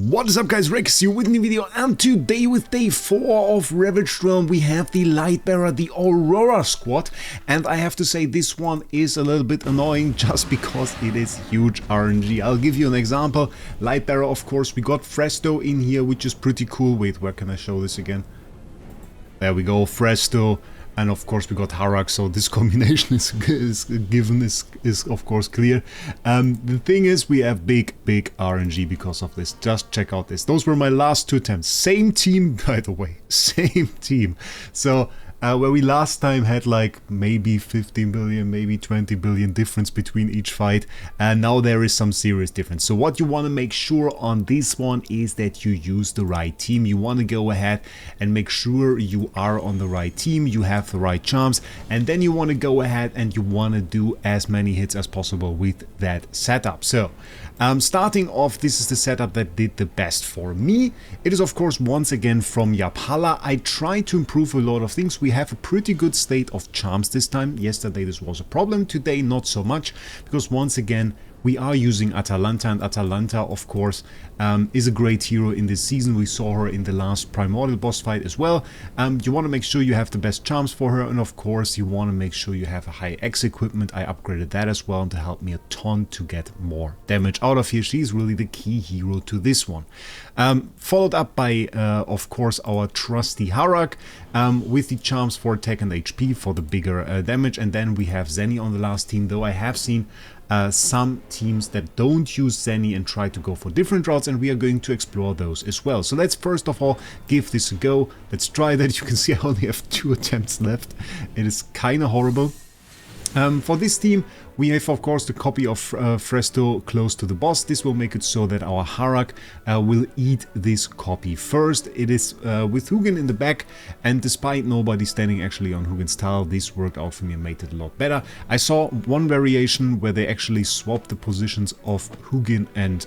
What is up guys, Wraec here with a new video, and today with day 4 of Ravage Realm we have the Lightbearer, the Aurora squad, and I have to say this one is a little bit annoying just because it is huge RNG. I'll give you an example. Lightbearer, of course, we got Fresto in here, which is pretty cool. Wait, where can I show this again? There we go, Fresto. And of course we got Wraec, so this combination is of course clear. The thing is, we have big RNG because of this. Just check out this. Those were my last 2 attempts. Same team, by the way. Same team. So where we last time had like maybe 15 billion, maybe 20 billion difference between each fight, and now there is some serious difference. So what you want to make sure on this one is that you use the right team. You want to go ahead and make sure you are on the right team, you have the right charms, and then you want to go ahead and you want to do as many hits as possible with that setup. So starting off, this is the setup that did the best for me. It is of course once again from Yapala. I tried to improve a lot of things. We have a pretty good state of charms this time. Yesterday this was a problem, today not so much, because once again we are using Atalanta, and Atalanta of course is a great hero in this season. We saw her in the last Primordial boss fight as well. You want to make sure you have the best charms for her, and of course you want to make sure you have a high X equipment. I upgraded that as well to help me a ton to get more damage out of here. She's really the key hero to this one. Followed up by of course our trusty Wraec with the charms for attack and HP for the bigger damage, and then we have Zenny on the last team, though I have seen some teams that don't use Zenny and try to go for different routes, and we are going to explore those as well. So let's first of all give this a go. Let's try that. You can see I only have 2 attempts left. It is kind of horrible. For this team we have of course the copy of Fresto close to the boss. This will make it so that our Wraec will eat this copy first. It is with Hugin in the back, and despite nobody standing actually on Hugin's tile, this worked out for me and made it a lot better. I saw one variation where they actually swapped the positions of Hugin and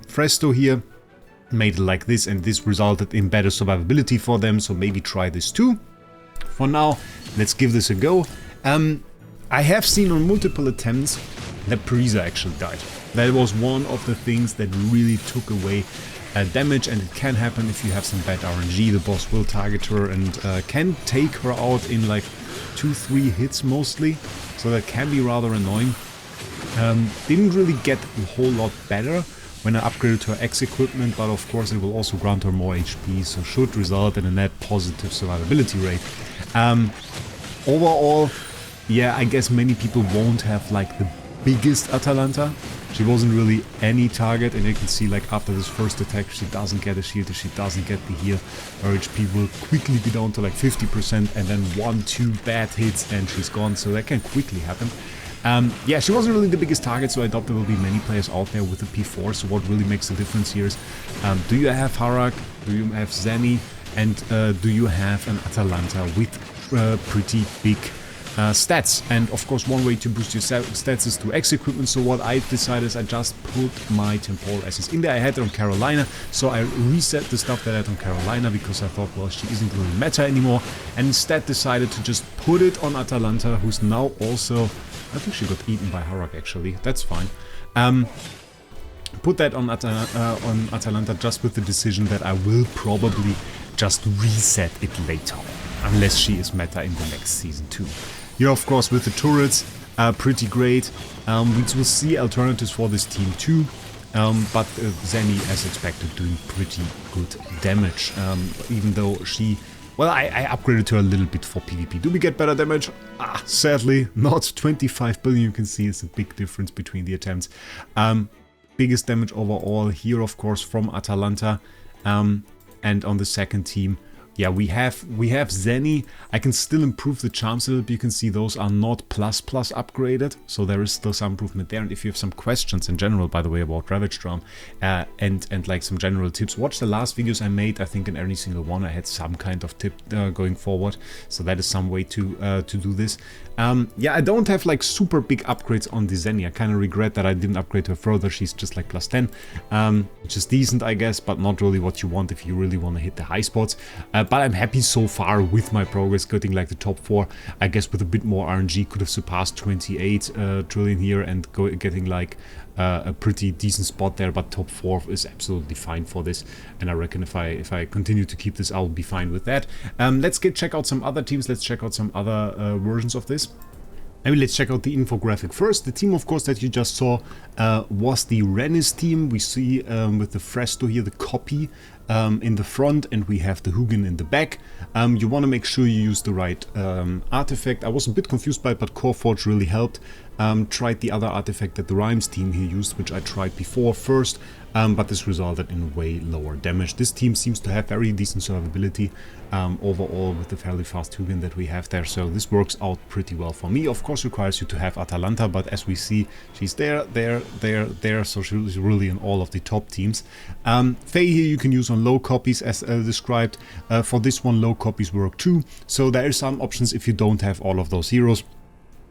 Fresto here, made it like this, and this resulted in better survivability for them, so maybe try this too. For now, let's give this a go. I have seen on multiple attempts that Parisa actually died. That was one of the things that really took away damage, and it can happen if you have some bad RNG. The boss will target her and can take her out in like 2-3 hits mostly, so that can be rather annoying. Didn't really get a whole lot better when I upgraded her X equipment, but of course it will also grant her more HP, so should result in a net positive survivability rate. Overall, yeah, I guess many people won't have like the biggest Atalanta. She wasn't really any target, and you can see like after this first attack she doesn't get a shield, she doesn't get the heal. Her HP will quickly be down to like 50%, and then 1-2 bad hits and she's gone, so that can quickly happen. Yeah, she wasn't really the biggest target, so I doubt there will be many players out there with the P4, so what really makes the difference here is, do you have Wraec, do you have Zenny, and do you have an Atalanta with pretty big stats? And of course one way to boost your stats is to X equipment, so what I decided is I just put my temporal essence in there. I had it on Carolina, so I reset the stuff that I had on Carolina because I thought, well, she isn't really meta anymore, and instead decided to just put it on Atalanta, who's now also, I think she got eaten by Wraec actually, that's fine. Put that on Atalanta just with the decision that I will probably just reset it later, unless she is meta in the next season too. Here of course with the turrets, pretty great. We will see alternatives for this team too, but Zenny, as expected, doing pretty good damage, even though she... Well, I upgraded her a little bit for PvP. Do we get better damage? Sadly not. 25 billion, you can see, is a big difference between the attempts. Biggest damage overall here of course from Atalanta, and on the second team, yeah, we have Zenny. I can still improve the charms a little bit. You can see those are not plus upgraded, so there is still some improvement there. And if you have some questions in general, by the way, about Ravage Realm and like some general tips, watch the last videos I made. I think in every single one I had some kind of tip going forward, so that is some way to do this. Yeah, I don't have like super big upgrades on the Zenny. I kind of regret that I didn't upgrade her further. She's just like +10, which is decent I guess, but not really what you want if you really want to hit the high spots. but I'm happy so far with my progress, getting like the top 4. I guess with a bit more RNG could have surpassed 28 trillion here and getting like a pretty decent spot there, but top 4 is absolutely fine for this, and I reckon if I continue to keep this, I'll be fine with that. Let's check out some other teams, let's check out some other versions of this. Maybe let's check out the infographic first. The team, of course, that you just saw was the Rennis team. We see with the Fresto here, the copy in the front, and we have the Hugin in the back. You want to make sure you use the right artifact. I was a bit confused by it, but Coreforge really helped. Tried the other artifact that the Rhymes team here used, which I tried before first, but this resulted in way lower damage. This team seems to have very decent survivability overall with the fairly fast Hugin that we have there, so this works out pretty well for me. Of course requires you to have Atalanta, but as we see, she's there, so she's really in all of the top teams. Faye here you can use on low copies as described. For this one, low copies work too, so there are some options if you don't have all of those heroes.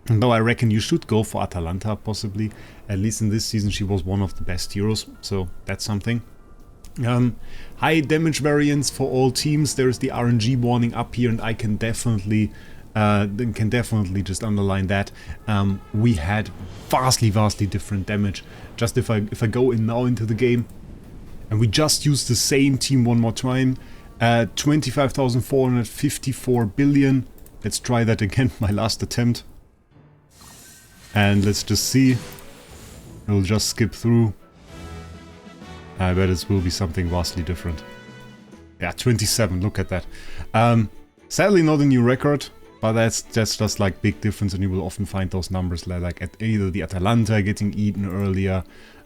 Though I reckon you should go for Atalanta, possibly. At least in this season she was one of the best heroes, so that's something. High damage variance for all teams. There is the RNG warning up here, and I can definitely just underline that. We had vastly different damage. Just if I go in now into the game, and we just use the same team one more time, 25,454 billion. Let's try that again, my last attempt. And let's just see. We'll just skip through. I bet it will be something vastly different. Yeah, 27, look at that. Sadly not a new record, but that's just like big difference, and you will often find those numbers like at either the Atalanta getting eaten earlier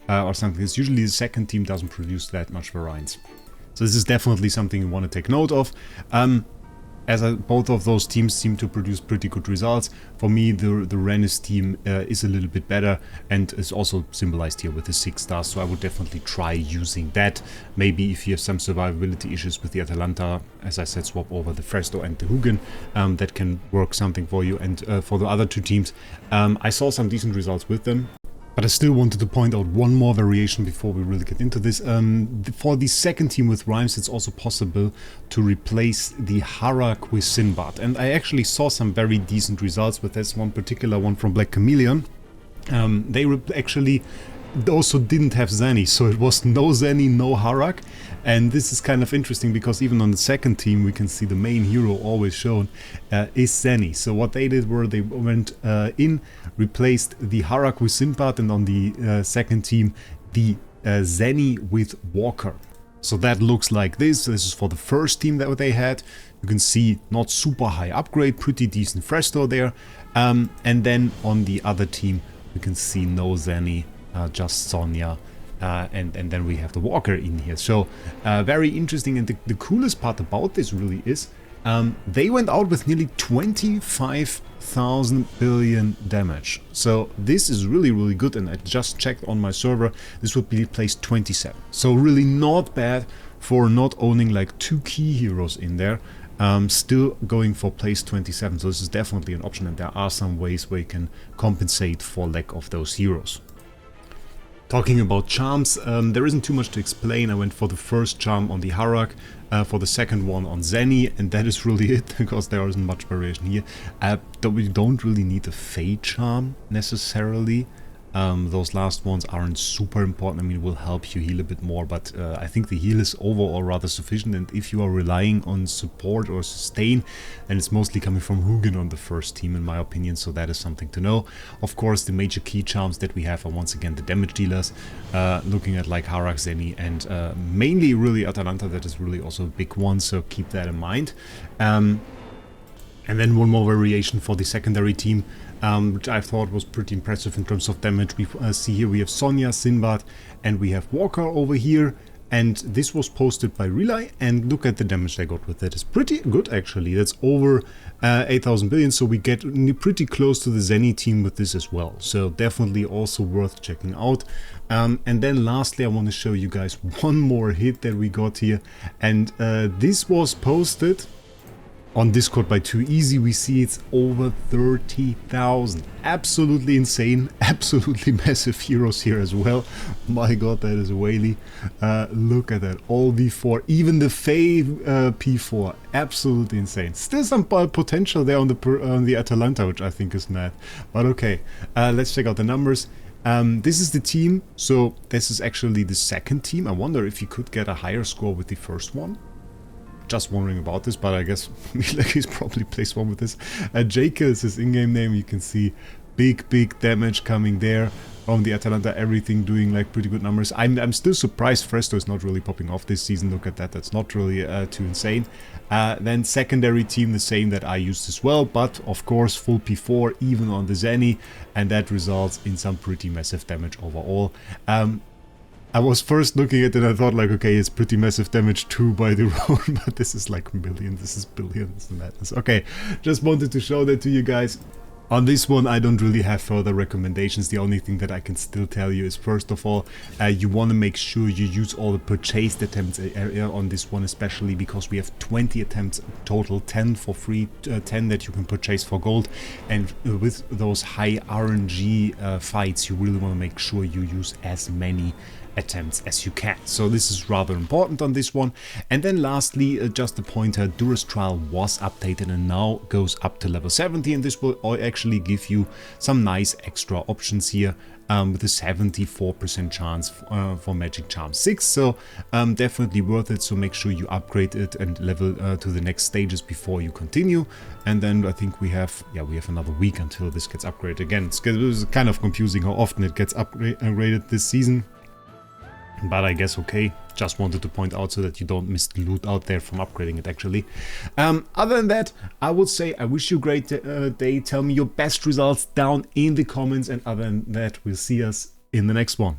or something. It's usually the second team doesn't produce that much variance. So this is definitely something you want to take note of. Both of those teams seem to produce pretty good results. For me, the Rennis team is a little bit better and is also symbolized here with the 6 stars, so I would definitely try using that. Maybe if you have some survivability issues with the Atalanta, as I said, swap over the Fresto and the Hugin. That can work something for you. And for the other 2 teams, I saw some decent results with them. But I still wanted to point out one more variation before we really get into this. For the second team with Rhymes, it's also possible to replace the Harak with Sinbad. And I actually saw some very decent results with this one particular one from Black Chameleon. They actually also didn't have Zenny, so it was no Zenny, no Harak. And this is kind of interesting because even on the second team we can see the main hero always shown is Zenny. So what they did were they went in, replaced the Harak with Sinbad, and on the second team the Zenny with Walker. So that looks like this. This is for the first team that they had. You can see not super high upgrade, pretty decent Fresto there. And then on the other team we can see no Zenny, just Sonya. And then we have the Walker in here. So very interesting, and the coolest part about this really is they went out with nearly 25,000 billion damage. So this is really good, and I just checked on my server, this would be place 27. So really not bad for not owning like 2 key heroes in there. Still going for place 27, so this is definitely an option, and there are some ways where you can compensate for lack of those heroes. Talking about charms, there isn't too much to explain. I went for the first charm on the Harak, for the second one on Zenny, and that is really it, because there isn't much variation here. We don't really need a Fey charm necessarily. Those last ones aren't super important. I mean, it will help you heal a bit more, but I think the heal is overall rather sufficient, and if you are relying on support or sustain, then it's mostly coming from Hugin on the first team in my opinion, so that is something to know. Of course, the major key charms that we have are once again the damage dealers, looking at like Harak, Zenny, and mainly really Atalanta. That is really also a big one, so keep that in mind. And then one more variation for the secondary team, which I thought was pretty impressive in terms of damage. We see here we have Sonya, Sinbad, and we have Walker over here. And this was posted by Relay, and look at the damage they got with that. It's pretty good actually. That's over 8,000 billion, so we get pretty close to the Zenny team with this as well. So definitely also worth checking out. And then lastly, I want to show you guys one more hit that we got here. And this was posted on Discord by Too Easy, we see it's over 30,000. Absolutely insane, absolutely massive heroes here as well. My god, that is whaley. Look at that, all V4, even the Fae P4, absolutely insane. Still some potential there on the Atalanta, which I think is mad. But okay, let's check out the numbers. This is the team, so this is actually the second team. I wonder if you could get a higher score with the first one. Just wondering about this, but I guess he's probably placed one with this. Jake is his in-game name. You can see big damage coming there from the Atalanta. Everything doing like pretty good numbers. I'm still surprised Fresto is not really popping off this season. Look at that, that's not really too insane. Then secondary team, the same that I used as well, but of course full P4 even on the Zenny, and that results in some pretty massive damage overall. I was first looking at it and I thought like, okay, it's pretty massive damage too by the Roan, but this is like millions, this is billions and madness. Okay, just wanted to show that to you guys. On this one, I don't really have further recommendations. The only thing that I can still tell you is, first of all, you want to make sure you use all the purchased attempts on this one, especially because we have 20 attempts total, 10 for free, 10 that you can purchase for gold. And with those high RNG fights, you really want to make sure you use as many attempts as you can. So this is rather important on this one. And then lastly, just a pointer, Duress Trial was updated and now goes up to level 70, and this will actually give you some nice extra options here with a 74% chance for Magic Charm 6. So definitely worth it, so make sure you upgrade it and level to the next stages before you continue. And then I think we have another week until this gets upgraded again. It's kind of confusing how often it gets upgraded this season. But I guess okay, just wanted to point out so that you don't miss the loot out there from upgrading it actually. Other than that, I would say I wish you a great day. Tell me your best results down in the comments, and other than that, we'll see us in the next one.